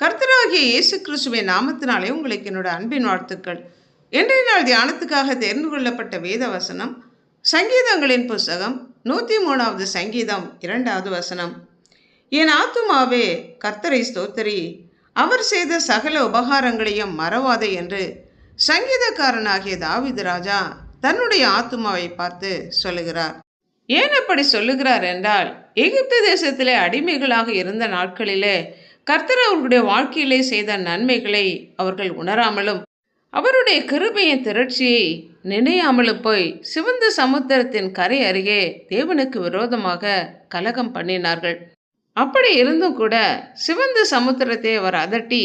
கர்த்தராகிய இயேசு கிறிஸ்துவின் நாமத்தினாலே உங்களுக்கு என்னோட அன்பின் வாழ்த்துக்கள். இன்றைய நாள் தியானத்துக்காக தேர்ந்து கொள்ளப்பட்ட வேத வசனம் சங்கீதங்களின் புஸ்தகம் 103வது சங்கீதம் 2வது வசனம். என் ஆத்துமாவே கர்த்தரை ஸ்தோத்திரி, அவர் செய்த சகல உபகாரங்களையும் மறவாதே என்று சங்கீதக்காரனாகிய தாவீது ராஜா தன்னுடைய ஆத்துமாவை பார்த்து சொல்லுகிறார். ஏன் அப்படி சொல்லுகிறார் என்றால், எகிப்து தேசத்திலே அடிமைகளாக இருந்த நாட்களிலே கர்த்தர் அவர்களுடைய வாழ்க்கையிலே செய்த நன்மைகளை அவர்கள் உணராமலும் அவருடைய கிருபையின் திரட்சியை நினையாமலும் போய் சிவந்த சமுத்திரத்தின் கரை அருகே தேவனுக்கு விரோதமாக கலகம் பண்ணினார்கள். அப்படி இருந்தும் கூட சிவந்த சமுத்திரத்தை அவர் அதட்டி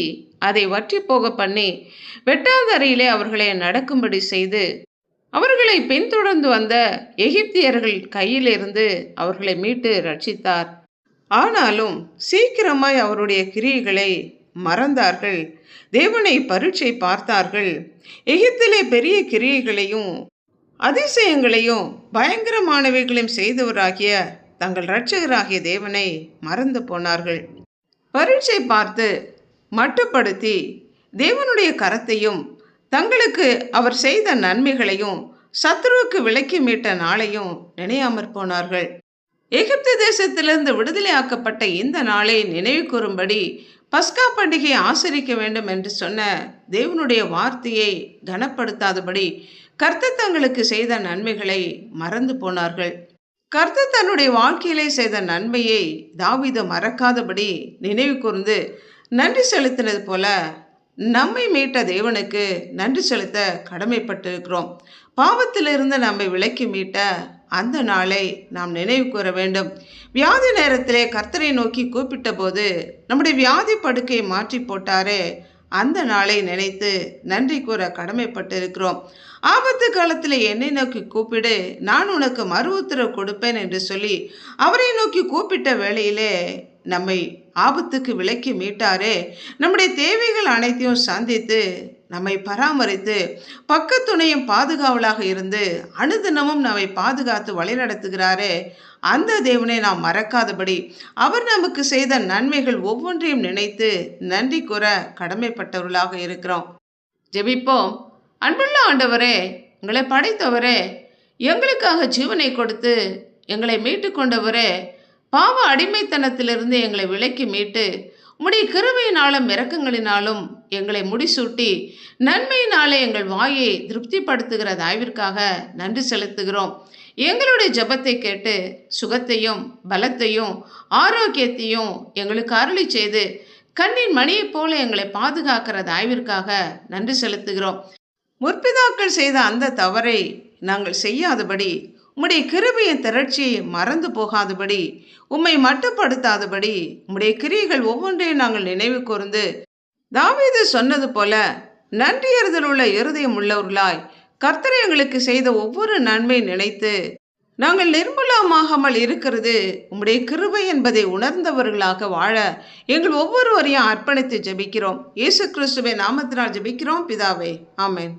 அதை வற்றி போக பண்ணி வெட்டாந்தரையிலே அவர்களை நடக்கும்படி செய்து அவர்களை பின்தொடர்ந்து வந்த எகிப்தியர்கள் கையிலிருந்து அவர்களை மீட்டு ரட்சித்தார். ஆனாலும் சீக்கிரமாய் அவருடைய கிரியைகளை மறந்தார்கள். தேவனை பரீட்சை பார்த்தார்கள். எகிப்திலே பெரிய கிரியைகளையும் அதிசயங்களையும் பயங்கரமானவைகளையும் செய்தவராகிய தங்கள் இரட்சகராகிய தேவனை மறந்து போனார்கள். பரீட்சை பார்த்து மட்டுப்படுத்தி தேவனுடைய கரத்தையும் தங்களுக்கு அவர் செய்த நன்மைகளையும் சத்துருவுக்கு விலக்கி மீட்ட நாளையும் நினையாமற் போனார்கள். எகிப்து தேசத்திலிருந்து விடுதலையாக்கப்பட்ட இந்த நாளை நினைவு கூறும்படி பஸ்கா பண்டிகையை ஆசரிக்க வேண்டும் என்று சொன்ன தேவனுடைய வார்த்தையை கனப்படுத்தாதபடி கர்த்தர் தங்களுக்கு செய்த நன்மைகளை மறந்து போனார்கள். கர்த்தர் தன்னுடைய வாழ்க்கையிலே செய்த நன்மையை தாவீது மறக்காதபடி நினைவு கூர்ந்து நன்றி செலுத்தினது போல நம்மை மீட்ட தேவனுக்கு நன்றி செலுத்த கடமைப்பட்டிருக்கிறோம். பாவத்திலிருந்து நம்மை விலக்கி மீட்ட அந்த நாளை நாம் நினைவு கூற வேண்டும். வியாதி நேரத்திலே கர்த்தரை நோக்கி கூப்பிட்ட போது நம்முடைய வியாதி படுக்கையை மாற்றி போட்டாரே, அந்த நாளை நினைத்து நன்றி கூற கடமைப்பட்டிருக்கிறோம். ஆபத்து காலத்தில் என்னை நோக்கி கூப்பிடு, நான் உனக்கு மறு உத்தரவு கொடுப்பேன் என்று சொல்லி அவரை நோக்கி கூப்பிட்ட வேளையிலே நம்மை ஆபத்துக்கு விலக்கி மீட்டாரே, நம்முடைய தேவைகள் அனைத்தையும் சந்தித்து நம்மை பராமரித்து பக்கத்துணையும் பாதுகாவலாக இருந்து அனுதினமும் நம்மை பாதுகாத்து வழிநடத்துகிறாரே, அந்த தேவனை நாம் மறக்காதபடி அவர் நமக்கு செய்த நன்மைகள் ஒவ்வொன்றையும் நினைத்து நன்றி கூற கடமைப்பட்டவர்களாக இருக்கிறோம். ஜெபிப்போம். அன்புள்ள ஆண்டவரே, எங்களை படைத்தவரே, எங்களுக்காக ஜீவனை கொடுத்து எங்களை மீட்டு கொண்டவரே, பாவ அடிமைத்தனத்திலிருந்து எங்களை விலக்கி மீட்டு உம்முடைய கிருபையினாலும் இரக்கங்களினாலும் எங்களை முடிசூட்டி நன்மையினாலே எங்கள் வாயை திருப்திப்படுத்துகிற தயவிற்காக நன்றி செலுத்துகிறோம். எங்களுடைய ஜெபத்தை கேட்டு சுகத்தையும் பலத்தையும் ஆரோக்கியத்தையும் எங்களுக்கு அருளி செய்து கண்ணின் மணியைப் போல எங்களை பாதுகாக்கிற தயவிற்காக நன்றி செலுத்துகிறோம். முற்பிதாக்கள் செய்த அந்த தவறை நாங்கள் செய்யாதபடி, உம்முடைய கிருபையின் திரட்சியை மறந்து போகாதபடி, உம்மை மட்டுப்படுத்தாதபடி உம்முடைய கிரியைகள் ஒவ்வொன்றையும் நாங்கள் நினைவு கூர்ந்து தாவீது சொன்னது போல நன்றியறுதல் உள்ள இருதயம் உள்ளவர்களாய் கர்த்தர் எங்களுக்கு செய்த ஒவ்வொரு நன்மை நினைத்து நாங்கள் நிர்மூலமாகாமல் இருக்கிறது உம்முடைய கிருபை என்பதை உணர்ந்தவர்களாக வாழ எங்கள் ஒவ்வொருவரையும் அர்ப்பணித்து ஜெபிக்கிறோம். இயேசு கிறிஸ்துவின் நாமத்தினால் ஜெபிக்கிறோம் பிதாவே, ஆமென்.